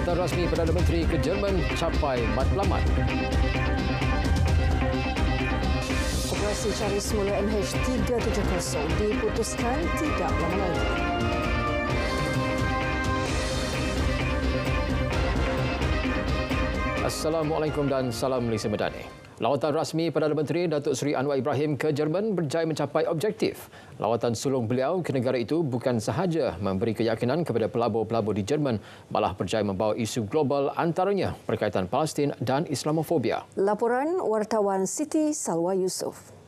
Lawatan rasmi Perdana Menteri ke Jerman capai matlamat. Operasi cari semula MH370 diputuskan tidak lama lagi. Assalamualaikum dan salam Malaysia Madani. Lawatan rasmi Perdana Menteri Datuk Seri Anwar Ibrahim ke Jerman berjaya mencapai objektif. Lawatan sulung beliau ke negara itu bukan sahaja memberi keyakinan kepada pelabur-pelabur di Jerman, malah berjaya membawa isu global antaranya berkaitan Palestin dan Islamofobia. Laporan wartawan Siti Salwa Yusof.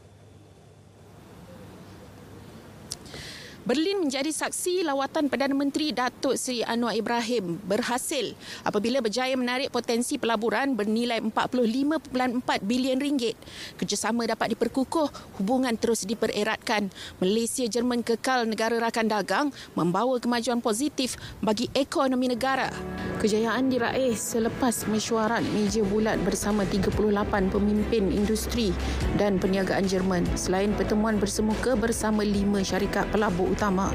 Berlin menjadi saksi lawatan Perdana Menteri Datuk Seri Anwar Ibrahim berhasil apabila berjaya menarik potensi pelaburan bernilai 45.4 bilion ringgit. Kerjasama dapat diperkukuh, hubungan terus dipereratkan. Malaysia-Jerman kekal negara rakan dagang membawa kemajuan positif bagi ekonomi negara. Kejayaan diraih selepas mesyuarat meja bulat bersama 38 pemimpin industri dan perniagaan Jerman selain pertemuan bersemuka bersama 5 syarikat pelabur utama.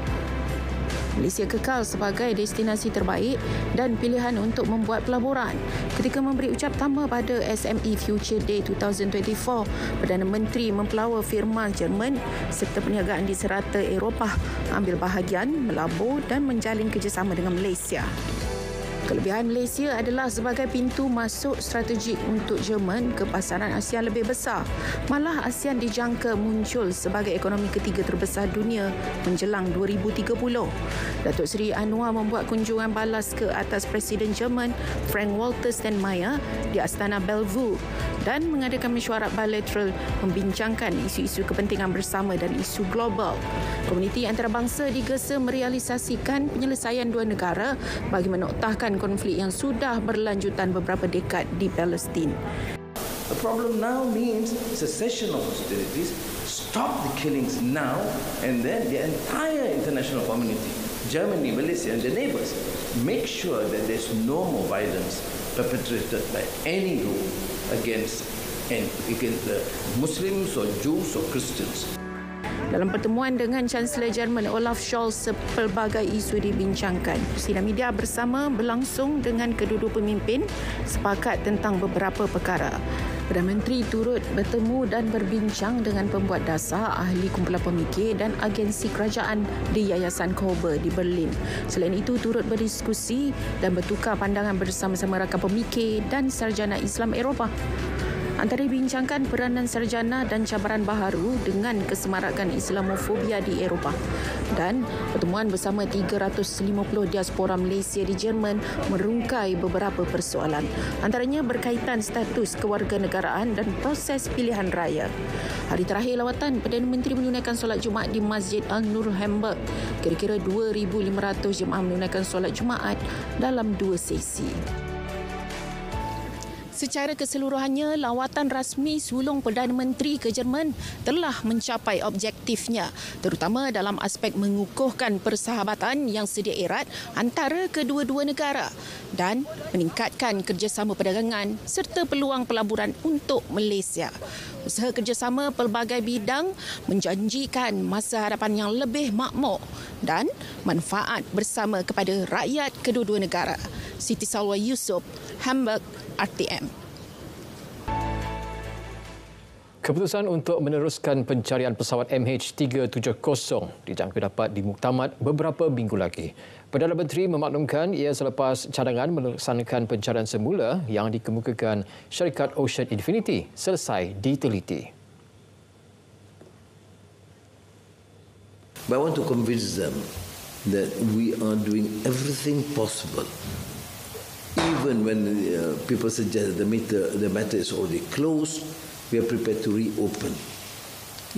Malaysia kekal sebagai destinasi terbaik dan pilihan untuk membuat pelaburan. Ketika memberi ucap tama pada SME Future Day 2024, Perdana Menteri mempelawa firma Jerman serta perniagaan di serata Eropah ambil bahagian melabur dan menjalin kerjasama dengan Malaysia. Kelebihan Malaysia adalah sebagai pintu masuk strategik untuk Jerman ke pasaran ASEAN lebih besar. Malah ASEAN dijangka muncul sebagai ekonomi ketiga terbesar dunia menjelang 2030. Datuk Seri Anwar membuat kunjungan balas ke atas Presiden Jerman Frank-Walter Steinmeier di Astana Bellevue dan mengadakan mesyuarat bilateral membincangkan isu-isu kepentingan bersama dan isu global. Komuniti antarabangsa digesa merealisasikan penyelesaian dua negara bagi menoktahkan konflik yang sudah berlanjutan beberapa dekad di Palestin. The problem now means cessation of hostilities, stop the killings now, and then the entire international community, Germany, Malaysia and the neighbours, make sure that there's no more violence perpetrated by any group against the Muslims or Jews or Christians. Dalam pertemuan dengan Chancellor Jerman Olaf Scholz, pelbagai isu dibincangkan. Sidang media bersama berlangsung dengan kedua-dua pemimpin sepakat tentang beberapa perkara. Perdana Menteri turut bertemu dan berbincang dengan pembuat dasar, ahli kumpulan pemikir dan agensi kerajaan di Yayasan Kober di Berlin. Selain itu, turut berdiskusi dan bertukar pandangan bersama-sama rakan pemikir dan sarjana Islam Eropah. Antara dibincangkan peranan sarjana dan cabaran baharu dengan kesemarakan Islamofobia di Eropah. Dan pertemuan bersama 350 diaspora Malaysia di Jerman merungkai beberapa persoalan. Antaranya berkaitan status kewarganegaraan dan proses pilihan raya. Hari terakhir lawatan, Perdana Menteri menunaikan solat Jumaat di Masjid Al-Nur Hamburg. Kira-kira 2,500 jemaah menunaikan solat Jumaat dalam 2 sesi. Secara keseluruhannya, lawatan rasmi sulung Perdana Menteri ke Jerman telah mencapai objektifnya, terutama dalam aspek mengukuhkan persahabatan yang sedia erat antara kedua-dua negara dan meningkatkan kerjasama perdagangan serta peluang pelaburan untuk Malaysia. Usaha kerjasama pelbagai bidang menjanjikan masa hadapan yang lebih makmur dan manfaat bersama kepada rakyat kedua-dua negara. Siti Salwa Yusof, Hamburg, RTM. Keputusan untuk meneruskan pencarian pesawat MH370 dijangka dapat dimuktamad beberapa minggu lagi. Perdana Menteri memaklumkan ia selepas cadangan melaksanakan pencarian semula yang dikemukakan syarikat Ocean Infinity selesai diteliti. But I want to convince them that we are doing everything possible. Even when people suggest the matter is already closed, we are prepared to reopen.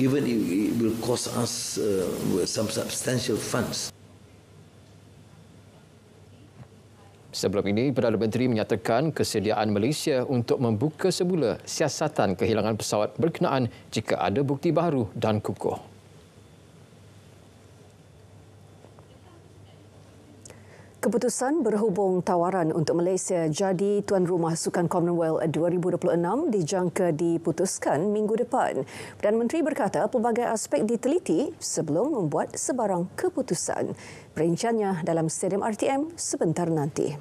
Even if it will cost us some substantial funds. Sebelum ini, Perdana Menteri menyatakan kesediaan Malaysia untuk membuka semula siasatan kehilangan pesawat berkenaan jika ada bukti baru dan kukuh. Keputusan berhubung tawaran untuk Malaysia jadi tuan rumah Sukan Commonwealth 2026 dijangka diputuskan minggu depan. Perdana Menteri berkata pelbagai aspek diteliti sebelum membuat sebarang keputusan. Perinciannya dalam Stadium RTM sebentar nanti.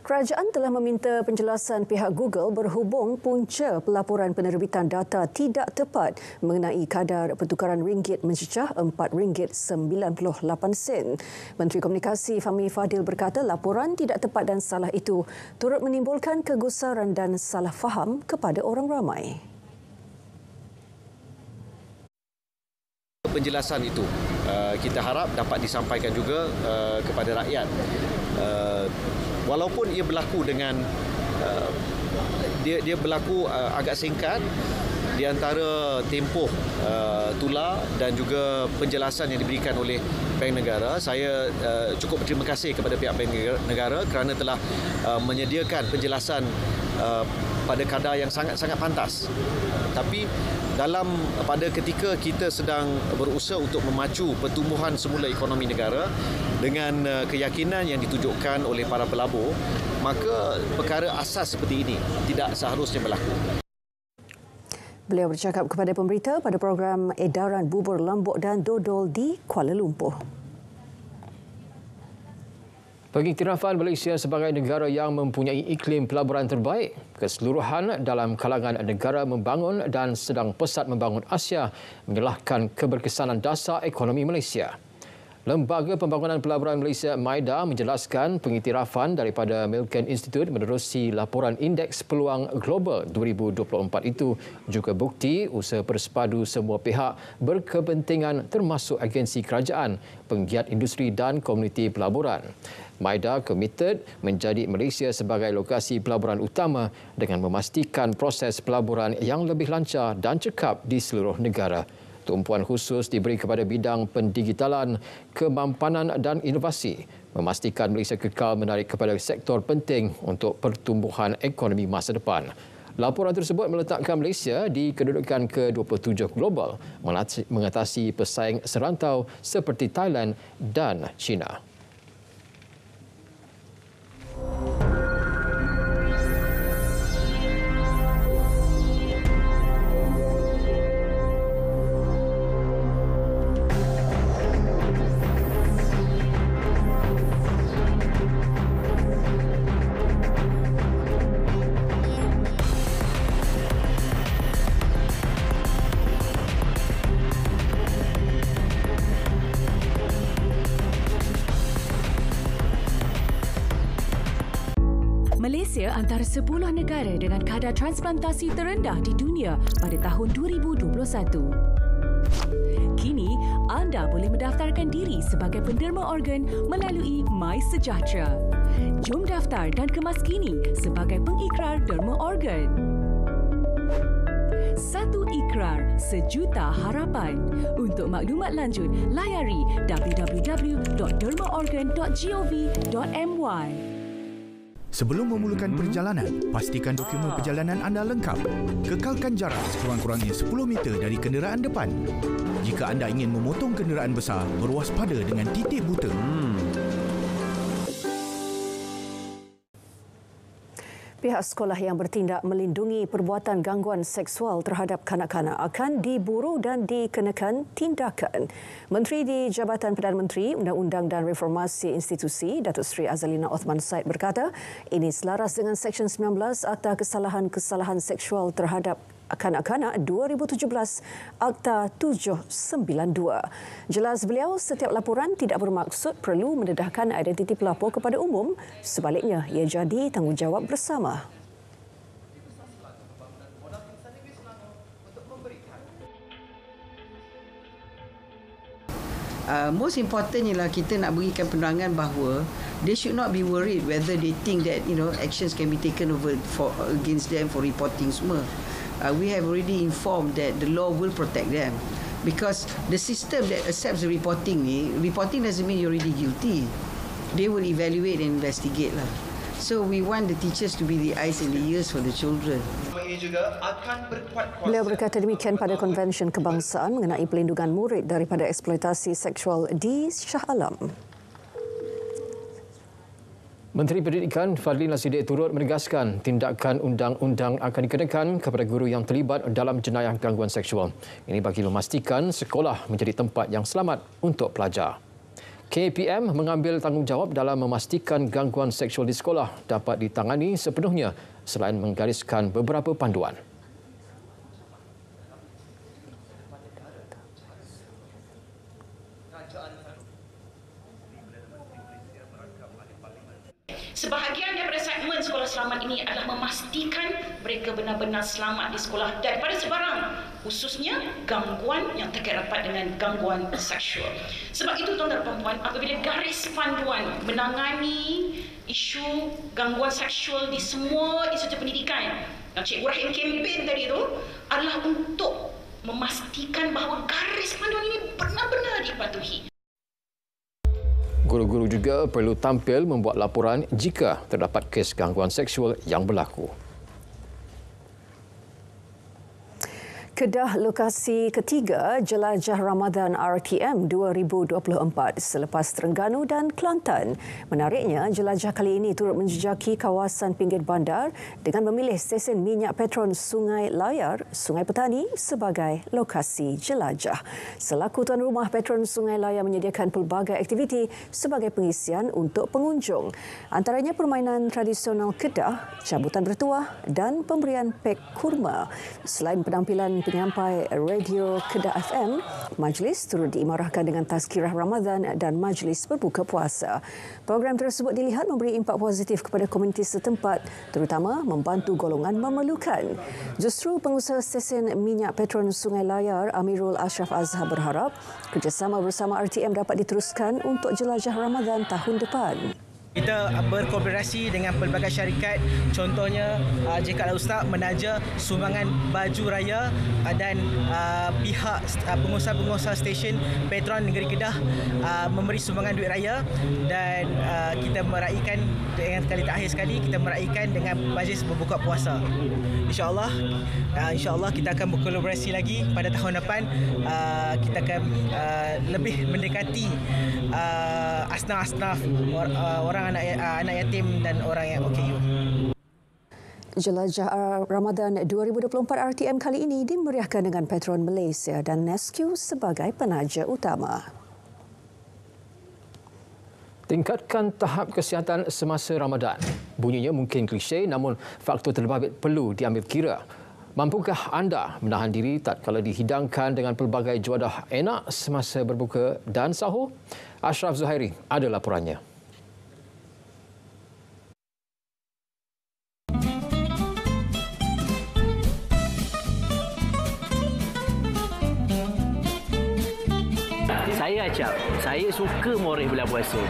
Kerajaan telah meminta penjelasan pihak Google berhubung punca pelaporan penerbitan data tidak tepat mengenai kadar pertukaran ringgit mencecah RM4.98. Menteri Komunikasi Fahmi Fadil berkata laporan tidak tepat dan salah itu turut menimbulkan kegusaran dan salah faham kepada orang ramai. Penjelasan itu kita harap dapat disampaikan juga kepada rakyat. Walaupun ia berlaku dengan dia berlaku agak singkat di antara tempoh tular dan juga penjelasan yang diberikan oleh Bank Negara, saya cukup berterima kasih kepada pihak Bank Negara kerana telah menyediakan penjelasan pada kadar yang sangat-sangat pantas. Tapi pada ketika kita sedang berusaha untuk memacu pertumbuhan semula ekonomi negara dengan keyakinan yang ditunjukkan oleh para pelabur, maka perkara asas seperti ini tidak seharusnya berlaku. Beliau bercakap kepada pemberita pada program edaran bubur Lombok dan dodol di Kuala Lumpur. Pengiktirafan Malaysia sebagai negara yang mempunyai iklim pelaburan terbaik keseluruhan dalam kalangan negara membangun dan sedang pesat membangun Asia menyalahkan keberkesanan dasar ekonomi Malaysia. Lembaga Pembangunan Pelaburan Malaysia MIDA menjelaskan pengiktirafan daripada Milken Institute menerusi laporan Indeks Peluang Global 2024 itu juga bukti usaha bersepadu semua pihak berkepentingan termasuk agensi kerajaan, penggiat industri dan komuniti pelaburan. MIDA komited menjadi Malaysia sebagai lokasi pelaburan utama dengan memastikan proses pelaburan yang lebih lancar dan cekap di seluruh negara. Tumpuan khusus diberi kepada bidang pendigitalan, kemampanan dan inovasi, memastikan Malaysia kekal menarik kepada sektor penting untuk pertumbuhan ekonomi masa depan. Laporan tersebut meletakkan Malaysia di kedudukan ke-27 global mengatasi pesaing serantau seperti Thailand dan China. Malaysia antara 10 negara dengan kadar transplantasi terendah di dunia pada tahun 2021. Kini, anda boleh mendaftarkan diri sebagai penderma organ melalui MySejahtera. Jom daftar dan kemaskini sebagai pengikrar derma organ. Satu ikrar, sejuta harapan. Untuk maklumat lanjut, layari www.dermaorgan.gov.my. Sebelum memulakan perjalanan, pastikan dokumen perjalanan anda lengkap. Kekalkan jarak sekurang-kurangnya 10 meter dari kenderaan depan. Jika anda ingin memotong kenderaan besar, berwaspada dengan titik buta. Pihak sekolah yang bertindak melindungi perbuatan gangguan seksual terhadap kanak-kanak akan diburu dan dikenakan tindakan. Menteri di Jabatan Perdana Menteri, Undang-Undang dan Reformasi Institusi, Datuk Seri Azalina Othman Said berkata, ini selaras dengan Seksyen 19 Akta Kesalahan-Kesalahan Seksual terhadap Kanak-Kanak 2017 Akta 792. Jelas beliau, setiap laporan tidak bermaksud perlu mendedahkan identiti pelapor kepada umum. Sebaliknya, ia jadi tanggungjawab bersama. Most important ialah kita nak berikan penerangan bahawa they should not be worried whether they think that actions can be taken over against them for reporting semua. We have already informed that the law will protect them because the system that accepts the reporting doesn't mean you're already guilty. They will evaluate and investigate lah. So we want the teachers to be the eyes and the ears for the children. Beliau berkata demikian pada konvensyen kebangsaan mengenai pelindungan murid daripada eksploitasi seksual di Shah Alam. Menteri Pendidikan Fadlin Nasidik turut menegaskan tindakan undang-undang akan dikenakan kepada guru yang terlibat dalam jenayah gangguan seksual. Ini bagi memastikan sekolah menjadi tempat yang selamat untuk pelajar. KPM mengambil tanggungjawab dalam memastikan gangguan seksual di sekolah dapat ditangani sepenuhnya selain menggariskan beberapa panduan. Sebahagian daripada segmen sekolah selamat ini adalah memastikan mereka benar-benar selamat di sekolah daripada sebarang, khususnya gangguan yang terkait rapat dengan gangguan seksual. Sebab itu tuan-tuan dan puan-puan, apabila garis panduan menangani isu gangguan seksual di semua institusi pendidikan yang Cikgu Rahim kempen tadi itu adalah untuk memastikan bahawa garis panduan ini benar-benar dipatuhi. Guru-guru juga perlu tampil membuat laporan jika terdapat kes gangguan seksual yang berlaku. Kedah lokasi ketiga Jelajah Ramadan RTM 2024 selepas Terengganu dan Kelantan. Menariknya, jelajah kali ini turut menjejaki kawasan pinggir bandar dengan memilih stesen minyak petron Sungai Layar, Sungai Petani sebagai lokasi jelajah. Selaku tuan rumah, Petron Sungai Layar menyediakan pelbagai aktiviti sebagai pengisian untuk pengunjung. Antaranya permainan tradisional Kedah, cabutan bertuah dan pemberian pek kurma. Selain penampilan penyampai radio Kedah FM, majlis turut diimarahkan dengan tazkirah Ramadan dan majlis berbuka puasa. Program tersebut dilihat memberi impak positif kepada komuniti setempat, terutama membantu golongan memerlukan. Justru pengusaha stesen minyak petron Sungai Layar, Amirul Ashraf Azhar berharap kerjasama bersama RTM dapat diteruskan untuk jelajah Ramadan tahun depan. Kita berkooperasi dengan pelbagai syarikat, contohnya JK Al-Ustaz menaja sumbangan baju raya dan pihak pengusaha-pengusaha stesen Petron Negeri Kedah memberi sumbangan duit raya, dan kita meraihkan dengan kali terakhir sekali kita meraihkan dengan majlis berbuka puasa. InsyaAllah kita akan berkolaborasi lagi pada tahun depan. Kita akan lebih mendekati asnaf-asnaf orang anak yatim dan orang yang OKU. Jelajah Ramadan 2024 RTM kali ini dimeriahkan dengan Petron Malaysia dan Nesque sebagai penaja utama. Tingkatkan tahap kesihatan semasa Ramadan. Bunyinya mungkin klise, namun faktor terbabit perlu diambil kira. Mampukah anda menahan diri tatkala dihidangkan dengan pelbagai juadah enak semasa berbuka dan sahur? Ashraf Zuhairi ada laporannya. Saya Acap, saya suka moreh bulan puasa.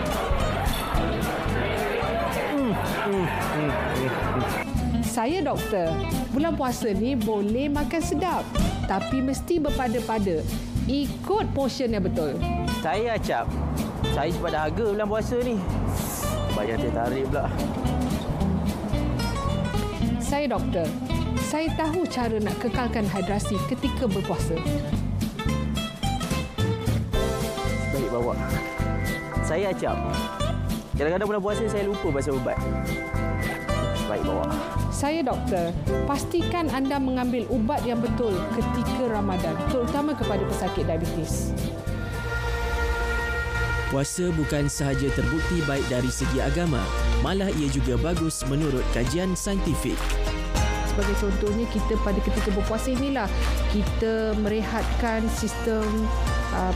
Saya doktor. Bulan puasa ni boleh makan sedap, tapi mesti berpada-pada. Ikut portion yang betul. Saya Acap. Saya cepat dahaga bulan puasa ni. Bayar tertarik pula. Saya doktor. Saya tahu cara nak kekalkan hidrasi ketika berpuasa. Baik bawa. Saya Acap. Kadang-kadang bulan puasa saya lupa pasal ubat. Baik bawa. Saya doktor. Pastikan anda mengambil ubat yang betul ketika Ramadan, terutama kepada pesakit diabetes. Puasa bukan sahaja terbukti baik dari segi agama, malah ia juga bagus menurut kajian saintifik. Sebagai contohnya, kita pada ketika berpuasa inilah kita merehatkan sistem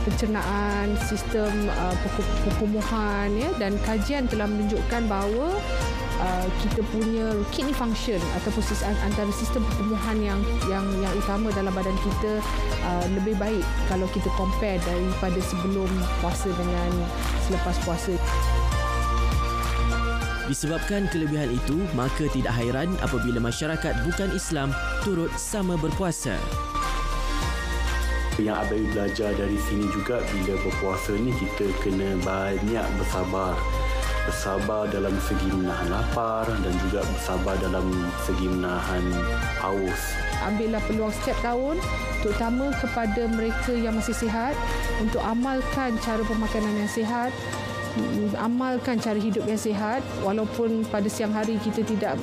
pencernaan, sistem perkumuhan, ya, dan kajian telah menunjukkan bahawa kita punya kidney function ataupun antara sistem perkumuhan yang utama dalam badan kita lebih baik kalau kita compare daripada sebelum puasa dengan selepas puasa. Disebabkan kelebihan itu, maka tidak hairan apabila masyarakat bukan Islam turut sama berpuasa. Yang Abai belajar dari sini juga, bila berpuasa ni kita kena banyak bersabar. Bersabar dalam segi menahan lapar dan juga bersabar dalam segi menahan haus. Ambillah peluang setiap tahun, terutama kepada mereka yang masih sihat, untuk amalkan cara pemakanan yang sihat, amalkan cara hidup yang sihat. Walaupun pada siang hari kita tidak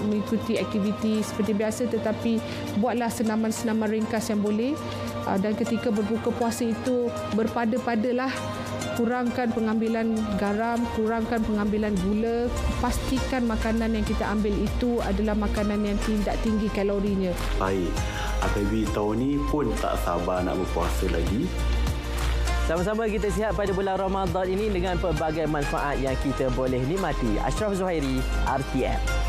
mengikuti aktiviti seperti biasa, tetapi buatlah senaman-senaman ringkas yang boleh. Dan ketika berbuka puasa itu, berpada-padalah kurangkan pengambilan garam, kurangkan pengambilan gula, pastikan makanan yang kita ambil itu adalah makanan yang tidak tinggi kalorinya. Baik, Ababy tahun ni pun tak sabar nak berpuasa lagi. Sama-sama kita sihat pada bulan Ramadan ini dengan pelbagai manfaat yang kita boleh nikmati. Ashraf Zuhairi, RTM.